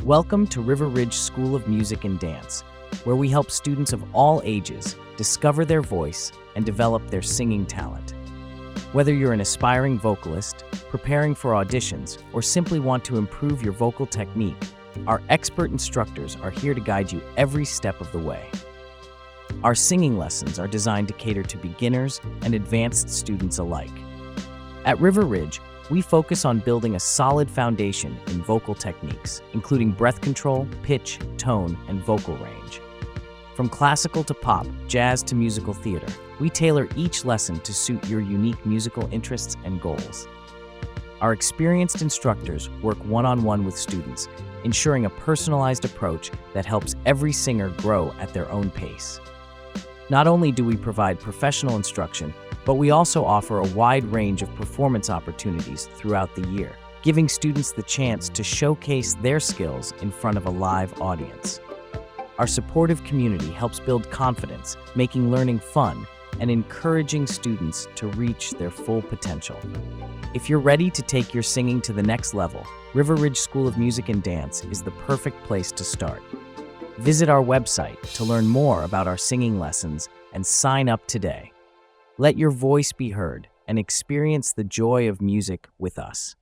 Welcome to River Ridge School of Music and Dance, where we help students of all ages discover their voice and develop their singing talent. Whether you're an aspiring vocalist, preparing for auditions, or simply want to improve your vocal technique, our expert instructors are here to guide you every step of the way. Our singing lessons are designed to cater to beginners and advanced students alike. At River Ridge, we focus on building a solid foundation in vocal techniques, including breath control, pitch, tone, and vocal range. From classical to pop, jazz to musical theater, we tailor each lesson to suit your unique musical interests and goals. Our experienced instructors work one-on-one with students, ensuring a personalized approach that helps every singer grow at their own pace. Not only do we provide professional instruction, but we also offer a wide range of performance opportunities throughout the year, giving students the chance to showcase their skills in front of a live audience. Our supportive community helps build confidence, making learning fun and encouraging students to reach their full potential. If you're ready to take your singing to the next level, River Ridge School of Music and Dance is the perfect place to start. Visit our website to learn more about our singing lessons and sign up today. Let your voice be heard and experience the joy of music with us.